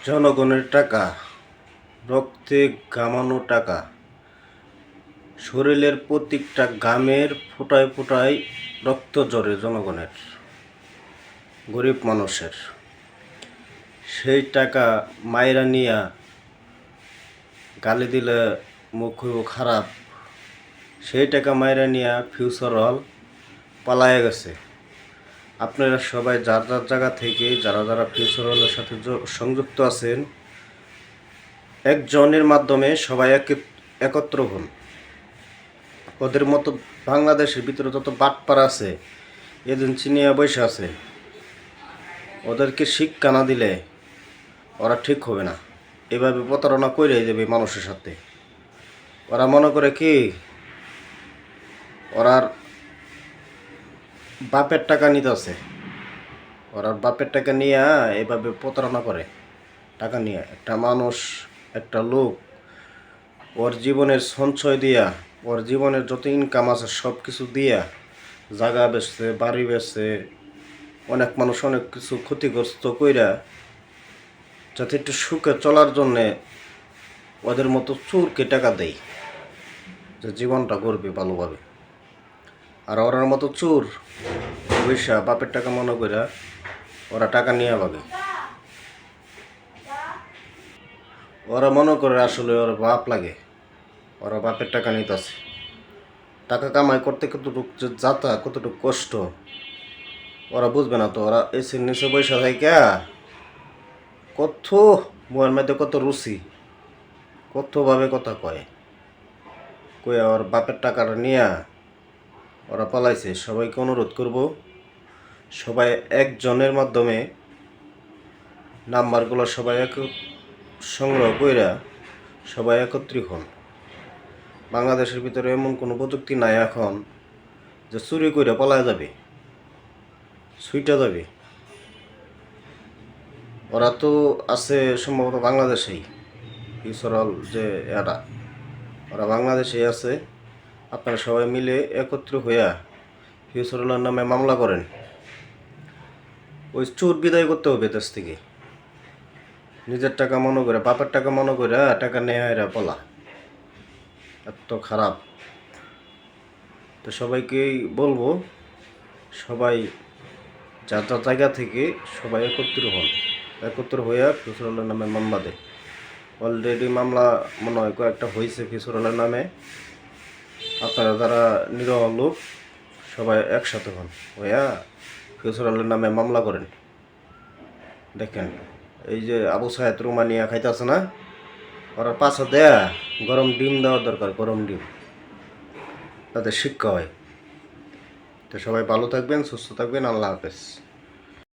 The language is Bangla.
জনগণের টাকা, রক্তে ঘামানো টাকা, শরীরের প্রত্যেকটা ঘামের ফোঁটায় ফোঁটায় রক্ত ঝরে জনগণের, গরিব মানুষের। সেই টাকা মাইরা নিয়া গালি দিলে মুখ হইব খারাপ। সেই টাকা মাইরা নিয়া ফিউচার হল পালায়ে গেছে। আপনারা সবাই যার যার জায়গা থেকে যারা যারা ফিউচার হলের সাথে সংযুক্ত আছেন, একজনের মাধ্যমে সবাই একত্র হন। ওদের মতো বাংলাদেশের ভিতরে যত বাটপার আছে, এদিন চিনিয়া বসে আছে, ওদেরকে শিক্ষা না দিলে ওরা ঠিক হবে না। এভাবে প্রতারণা করে দেবে মানুষের সাথে। ওরা মনে করে কি ওরার বাপের টাকা নিতে আছে, ওরার বাপের টাকা নিয়ে এভাবে প্রতারণা করে। টাকা নিয়ে একটা মানুষ, একটা লোক ওর জীবনের সঞ্চয় দিয়া, ওর জীবনের যত ইনকাম আছে সব কিছু দিয়া জায়গা বেচছে, বাড়ি বেচছে, অনেক মানুষ অনেক কিছু ক্ষতিগ্রস্ত কইরা যাতে একটু সুখে চলার জন্যে ওদের মতো চোরকে টাকা দেয়, যে জীবনটা করবে ভালোভাবে। আর ওরার মতো চোর পয়সা বাপের টাকা মনে কইরা ওরা টাকা নিয়ে পাবে। ওরা মনে করে আসলে ওর বাপ লাগে, ওরা বাপের টাকা নিতেছে। টাকা কামাই করতে কতটুকু যে যাতা, কতটুকু কষ্ট ওরা বুঝবে না তো। ওরা এসির নিচে পয়সা থাকে কত বইয়ের মধ্যে কত রুচি, কতভাবে কথা কয় ওর বাপের টাকাটা নিয়ে ওরা পালাইছে। সবাইকে অনুরোধ করব, সবাই একজনের মাধ্যমে নাম্বারগুলো সবাই সংগ্রহ কইরা সবাই একত্রিত হন। বাংলাদেশের ভিতরে এমন কোনো প্রযুক্তি নাই এখন যে চুরি কইরা পালায় যাবে, ছুইটা যাবে। ওরা তো আছে সম্ভবত বাংলাদেশেই, ফিউচারাল যে এরা, ওরা বাংলাদেশেই আছে। আপনারা সবাই মিলে একত্র হইয়া ফিউচারালের নামে মামলা করেন। ওই চোর বিদায় করতে হবে দেশ থেকে। নিজের টাকা মনে করে, বাপের টাকা মনে করে টাকা নেয়া এরা পলা, এত খারাপ। তো সবাইকেই বলবো, সবাই যার যার জায়গা থেকে সবাই একত্র হন, একত্র হইয়া ফিউচারালের নামে মামলা দেয়। অলরেডি মামলা মনে হয় কয়েকটা হয়েছে ফিউচারালের নামে। আপনারা যারা নিরহ লোক সবাই একসাথে হন, হইয়া ফিউচারালের নামে মামলা করেন। দেখেন এই যে আবু সাহেদ রোমানিয়া খাইতেছে না, ওরা পাশে দেয়া গরম ডিম দেওয়ার দরকার, গরম ডিম, তাদের শিক্ষা হয়। তো সবাই ভালো থাকবেন, সুস্থ থাকবেন। আল্লাহ হাফেজ।